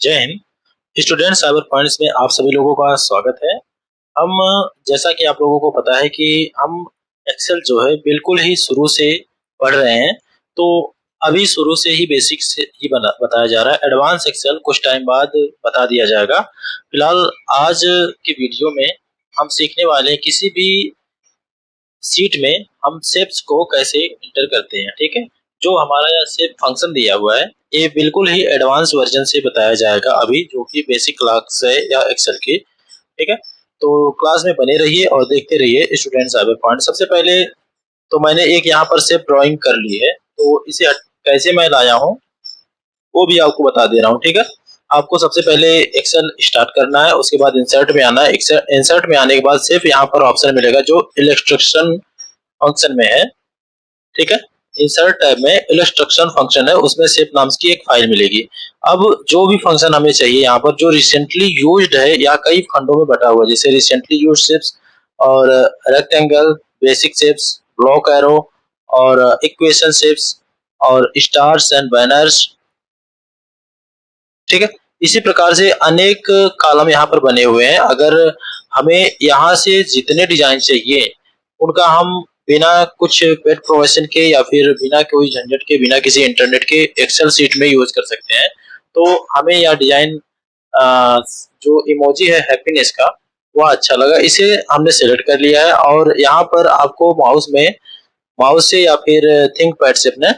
जय Hind. Student cyber points में आप सभी लोगों का स्वागत है। हम जैसा कि आप लोगों को पता है कि हम एक्सेल जो है बिल्कुल ही शुरू से पढ़ रहे हैं। तो अभी शुरू से ही बेसिक से ही बताया जा रहा है। एडवांस एक्सेल कुछ टाइम बाद बता दिया जाएगा। फिलहाल आज की वीडियो में हम सीखने वाले हैं किसी भी सीट में हम शेप्स को कैसे इंटर करते हैं। ठीक है, जो हमारा यहाँ शेप फंक्शन दिया हुआ है ये बिल्कुल ही एडवांस वर्जन से बताया जाएगा अभी, जो कि बेसिक क्लास है या एक्सेल की। ठीक है, तो क्लास में बने रहिए और देखते रहिए स्टूडेंट साइबर पॉइंट। सबसे पहले तो मैंने एक यहाँ पर शेप ड्राइंग कर ली है, तो इसे कैसे मैं लाया हूँ वो भी आपको बता दे रहा हूँ। ठीक है, आपको सबसे पहले एक्सेल स्टार्ट करना है, उसके बाद इंसर्ट में आना है। इंसर्ट में आने के बाद सिर्फ यहाँ पर ऑप्शन मिलेगा जो इलस्ट्रेशन फंक्शन में है। ठीक है, इंसर्ट टैब में इलस्ट्रक्शन फंक्शन है, उसमें शेप नाम की एक फाइल मिलेगी। अब जो भी फंक्शन हमें चाहिए यहाँ पर जो रिसेंटली यूज्ड है या कई खंडों में बटा हुआ है, जैसे रिसेंटली यूज्ड शेप्स और rectangle, basic shapes, block arrow और इक्वेशन शेप्स और स्टार्स एंड बैनर्स। ठीक है, इसी प्रकार से अनेक कॉलम यहाँ पर बने हुए हैं। अगर हमें यहाँ से जितने डिजाइन चाहिए उनका हम बिना कुछ पेड प्रोविजन के या फिर बिना कोई झंझट के, बिना किसी इंटरनेट के एक्सेल सीट में यूज कर सकते हैं। तो हमें यह डिजाइन जो इमोजी है हैप्पीनेस का वह अच्छा लगा, इसे हमने सेलेक्ट कर लिया है। और यहाँ पर आपको माउस से या फिर थिंक पैड से अपने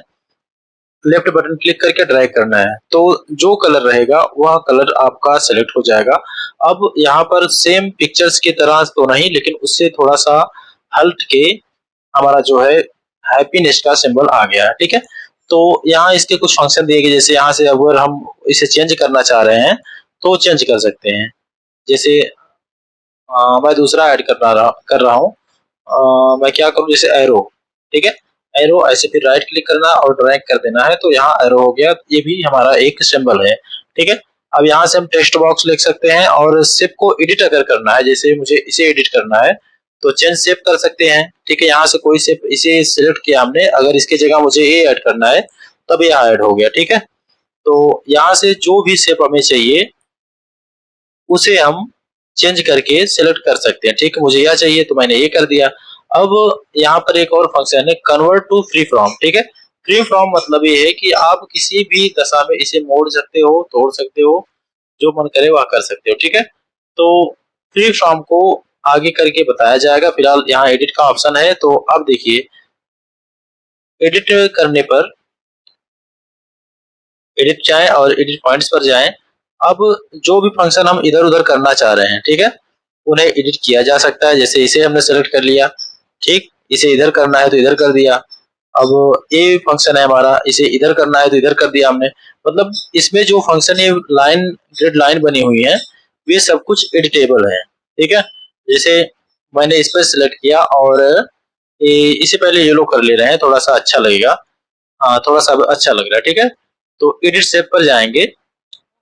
लेफ्ट बटन क्लिक करके ड्रैग करना है, तो जो कलर रहेगा वह कलर आपका सेलेक्ट हो जाएगा। अब यहाँ पर सेम पिक्चर्स की तरह तो नहीं, लेकिन उससे थोड़ा सा हल्ट के हमारा जो है हैप्पीनेस का सिंबल आ गया है। ठीक है, तो यहाँ इसके कुछ फंक्शन दिए गए, जैसे यहाँ से अगर हम इसे चेंज करना चाह रहे हैं तो चेंज कर सकते हैं। जैसे मैं दूसरा ऐड कर रहा हूँ। मैं क्या करूँ, जैसे एरो। ठीक है, एरो ऐसे फिर राइट क्लिक करना और ड्रैग कर देना है, तो यहाँ एरो हो गया। ये भी हमारा एक सिंबल है। ठीक है, अब यहाँ से हम टेक्स्ट बॉक्स लिख सकते हैं और शेप को एडिट अगर करना है, जैसे मुझे इसे एडिट करना है तो चेंज शेप कर सकते हैं। ठीक है, यहाँ से कोई शेप इसे सिलेक्ट किया हमने, अगर इसके जगह मुझे ये ऐड करना है तब ये ऐड हो गया। ठीक है, तो यहाँ से जो भी शेप हमें चाहिए उसे हम चेंज करके सिलेक्ट कर सकते हैं। ठीक है, मुझे यह चाहिए तो मैंने ये कर दिया। अब यहाँ पर एक और फंक्शन है कन्वर्ट टू फ्री फ्रॉम। ठीक है, फ्री फ्रॉम मतलब ये है कि आप किसी भी दशा में इसे मोड़ सकते हो, तोड़ सकते हो, जो मन करे वह कर सकते हो। ठीक है, तो फ्री फ्रॉम को आगे करके बताया जाएगा। फिलहाल यहाँ एडिट का ऑप्शन है, तो अब देखिए एडिट करने पर एडिट जाएं और एडिट पॉइंट्स पर जाएं। अब जो भी फंक्शन हम इधर उधर करना चाह रहे हैं, ठीक है, उन्हें एडिट किया जा सकता है। जैसे इसे हमने सेलेक्ट कर लिया, ठीक, इसे इधर करना है तो इधर कर दिया। अब ये फंक्शन है हमारा, इसे इधर करना है तो इधर कर दिया हमने। मतलब इसमें जो फंक्शन ये लाइन ग्रिड लाइन बनी हुई है वे सब कुछ एडिटेबल है। ठीक है, जैसे मैंने इस पर सिलेक्ट किया और इसे पहले येलो कर ले रहे हैं, थोड़ा सा अच्छा लगेगा। हाँ, थोड़ा सा अच्छा लग रहा है। ठीक है, तो एडिट शेप पर जाएंगे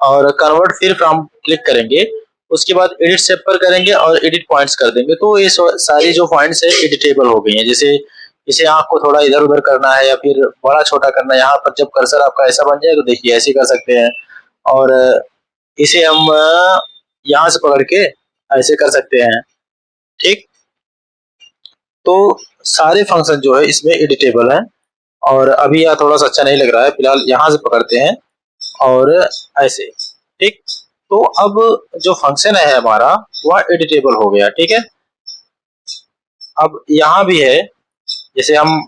और कन्वर्ट फिर फ्रॉम क्लिक करेंगे, उसके बाद एडिट शेप पर करेंगे और एडिट पॉइंट्स कर देंगे, तो ये सारी जो पॉइंट्स है एडिटेबल हो गई हैं। जैसे इसे आंख को थोड़ा इधर उधर करना है या फिर बड़ा छोटा करना है, यहाँ पर जब कर्सर आपका ऐसा बन जाए तो देखिए ऐसे कर सकते हैं। और इसे हम यहाँ से पकड़ के ऐसे कर सकते हैं। ठीक, तो सारे फंक्शन जो है इसमें एडिटेबल है। और अभी यह थोड़ा सा अच्छा नहीं लग रहा है, फिलहाल यहाँ से पकड़ते हैं और ऐसे। ठीक, तो अब जो फंक्शन है हमारा वह एडिटेबल हो गया। ठीक है, अब यहाँ भी है, जैसे हम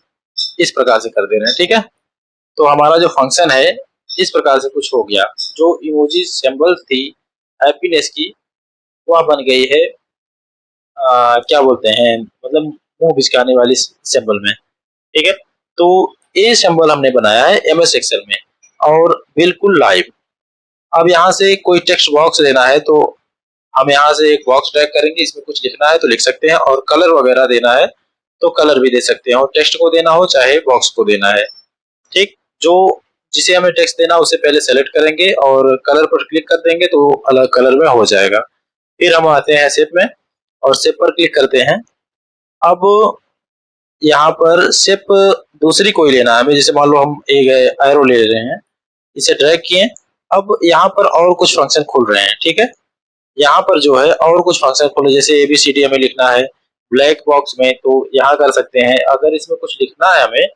इस प्रकार से कर दे रहे हैं। ठीक है, तो हमारा जो फंक्शन है इस प्रकार से कुछ हो गया। जो इमोजी सिंबल थी हैप्पीनेस की वह बन गई है क्या बोलते हैं, मतलब मुंह बिचकाने वाली सिंबल में। ठीक है, तो ये सिंबल हमने बनाया है एमएस एक्सेल में और बिल्कुल लाइव। अब यहाँ से कोई टेक्स्ट बॉक्स देना है तो हम यहाँ से एक बॉक्स ड्रैग करेंगे, इसमें कुछ लिखना है तो लिख सकते हैं, और कलर वगैरह देना है तो कलर भी दे सकते हैं, और टेक्स्ट को देना हो चाहे बॉक्स को देना है। ठीक, जो जिसे हमें टेक्स्ट देना उसे पहले सेलेक्ट करेंगे और कलर पर क्लिक कर देंगे तो अलग कलर में हो जाएगा। फिर हम आते हैं शेप में और शेप पर क्लिक करते हैं। अब यहाँ पर शेप दूसरी कोई लेना है हमें, जैसे मान लो हम एक एरो ले रहे हैं, इसे ड्रैग किए अब यहाँ पर और कुछ फंक्शन खुल रहे हैं, ठीक है। यहाँ पर जो है और कुछ फंक्शन खुले, जैसे एबीसीडी हमें लिखना है ब्लैक बॉक्स में, तो यहाँ कर सकते हैं। अगर इसमें कुछ लिखना है हमें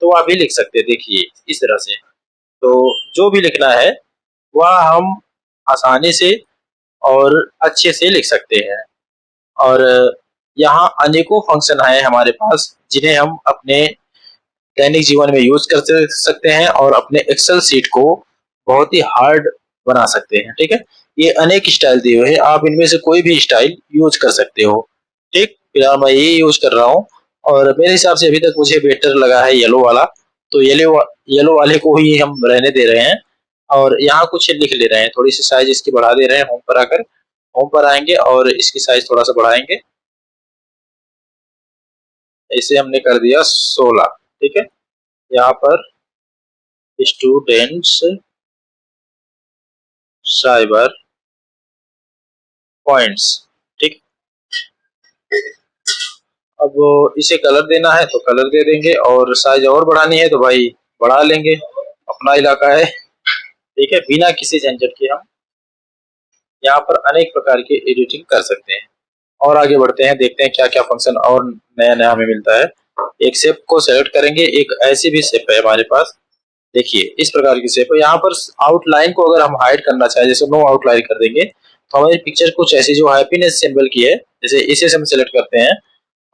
तो आप भी लिख सकते हैं, देखिए इस तरह से। तो जो भी लिखना है वह हम आसानी से और अच्छे से लिख सकते हैं। और यहाँ अनेकों फंक्शन है हमारे पास जिन्हें हम अपने दैनिक जीवन में यूज कर सकते हैं और अपने एक्सेल सीट को बहुत ही हार्ड बना सकते हैं, ठीक है। ये अनेक स्टाइल दिए हुए हैं, आप इनमें से कोई भी स्टाइल यूज कर सकते हो, ठीक। फिलहाल मैं यही यूज कर रहा हूँ और मेरे हिसाब से अभी तक मुझे बेटर लगा है येलो वाला, तो येलो वाले को ही हम रहने दे रहे हैं। और यहाँ कुछ लिख ले रहे हैं, थोड़ी सी साइज इसकी बढ़ा दे रहे हैं। होम पर आकर होम पर आएंगे और इसकी साइज थोड़ा सा बढ़ाएंगे। इसे हमने कर दिया 16, ठीक है। यहाँ पर स्टूडेंट्स साइबर पॉइंट्स, ठीक। अब इसे कलर देना है तो कलर दे देंगे और साइज और बढ़ानी है तो भाई बढ़ा लेंगे, अपना इलाका है, ठीक है। बिना किसी झंझट के हम यहाँ पर अनेक प्रकार की एडिटिंग कर सकते हैं। और आगे बढ़ते हैं, देखते हैं क्या क्या फंक्शन और नया नया हमें मिलता है। एक शेप को सेलेक्ट करेंगे, एक ऐसी भी शेप है हमारे पास, देखिए इस प्रकार की शेप है। यहाँ पर आउटलाइन को अगर हम हाइड करना चाहे, जैसे नो आउटलाइन कर देंगे तो हमारी पिक्चर कुछ ऐसी जो हैप्पीनेस सिंबल की है, जैसे इसे हम सेलेक्ट करते हैं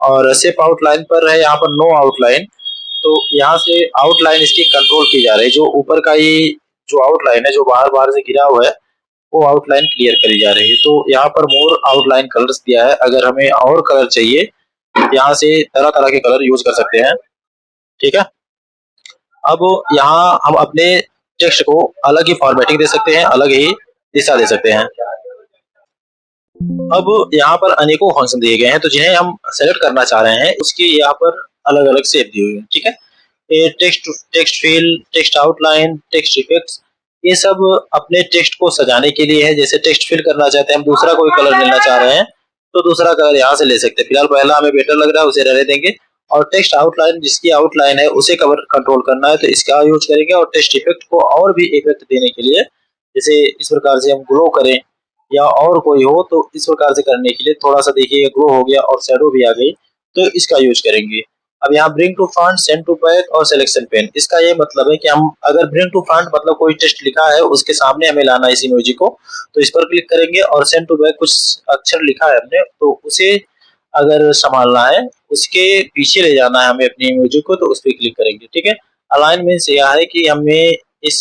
और शेप आउटलाइन पर है यहाँ पर नो आउटलाइन, तो यहाँ से आउटलाइन इसकी कंट्रोल की जा रही है। जो ऊपर का ये जो आउटलाइन है जो बाहर बाहर से गिरा हुआ है वो आउटलाइन क्लियर करी जा रही है। तो यहाँ पर मोर आउटलाइन कलर्स दिया है, अगर हमें और कलर चाहिए यहाँ से तरह तरह के कलर यूज कर सकते हैं, ठीक है। अब यहाँ हम अपने टेक्स्ट को अलग ही फॉर्मेटिंग दे सकते हैं, अलग ही दिशा दे सकते हैं। अब यहाँ पर अनेकों फंक्शन दिए गए हैं, तो जिन्हें हम सेलेक्ट करना चाह रहे हैं उसकी यहाँ पर अलग अलग शेप दी हुई है, ठीक है। ये text text feel, text outline, text effects, ये सब अपने टेक्स्ट को सजाने के लिए है। जैसे टेक्स्ट फिल करना चाहते हैं, हम दूसरा कोई कलर लेना चाह रहे हैं तो दूसरा कलर यहाँ से ले सकते हैं। फिलहाल पहला हमें बेटर लग रहा है, उसे रहने देंगे। और टेक्स्ट आउटलाइन, जिसकी आउटलाइन है उसे कवर कंट्रोल करना है तो इसका यूज करेंगे। और टेक्स्ट इफेक्ट को और भी इफेक्ट देने के लिए, जैसे इस प्रकार से हम ग्लो करें या और कोई हो तो इस प्रकार से करने के लिए थोड़ा सा देखिए ग्लो हो गया और शेडो भी आ गई, तो इसका यूज करेंगे। अब यहाँ bring to front, send to back और सिलेक्शन पेन, इसका ये मतलब है कि हम अगर ब्रिंग टू फ्रंट मतलब कोई टेक्स्ट लिखा है उसके सामने हमें लाना है इस इमोजी को, तो इस पर क्लिक करेंगे। और सेंड टू बैक कुछ अक्षर लिखा है हमने तो उसे अगर संभालना है उसके पीछे ले जाना है हमें अपनी इमोजी को, तो उस पर क्लिक करेंगे, ठीक है। अलाइन मीन्स यह है कि हमें इस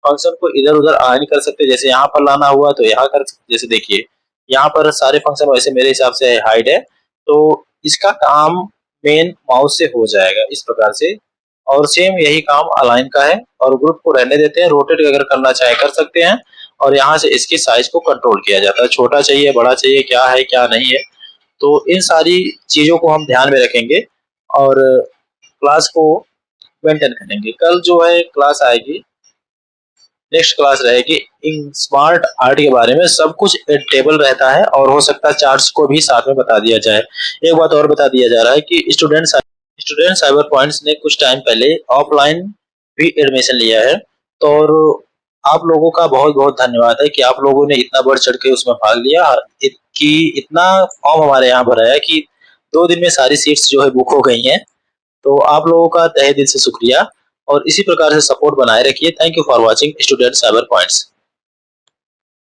फंक्शन को इधर उधर अलाइन कर सकते हैं, जैसे यहाँ पर लाना हुआ तो यहाँ कर, जैसे देखिए यहाँ पर सारे फंक्शन वैसे मेरे हिसाब से हाइड है, तो इसका काम मेन माउस से हो जाएगा इस प्रकार से। और सेम यही काम अलाइन का है। और ग्रुप को रहने देते हैं, रोटेट अगर करना चाहे कर सकते हैं। और यहाँ से इसकी साइज को कंट्रोल किया जाता है, छोटा चाहिए बड़ा चाहिए, क्या है क्या नहीं है, तो इन सारी चीजों को हम ध्यान में रखेंगे और क्लास को मेंटेन करेंगे। कल जो है क्लास आएगी, नेक्स्ट क्लास रहेगी इन स्मार्ट आर्ट के बारे में, सब कुछ एक टेबल रहता है और हो सकता है चार्ट्स को भी साथ में बता दिया जाए। एक बात और बता दिया जा रहा है कि स्टूडेंट साइबर पॉइंट्स ने कुछ टाइम पहले ऑफलाइन भी एडमिशन लिया है, तो और आप लोगों का बहुत बहुत धन्यवाद है कि आप लोगों ने इतना बढ़ चढ़ के उसमें भाग लिया, कि इतना फॉर्म हमारे यहाँ भरा है कि 2 दिन में सारी सीट्स जो है बुक हो गई हैं। तो आप लोगों का तहे दिल से शुक्रिया और इसी प्रकार से सपोर्ट बनाए रखिए। Thank you for watching student cyber points.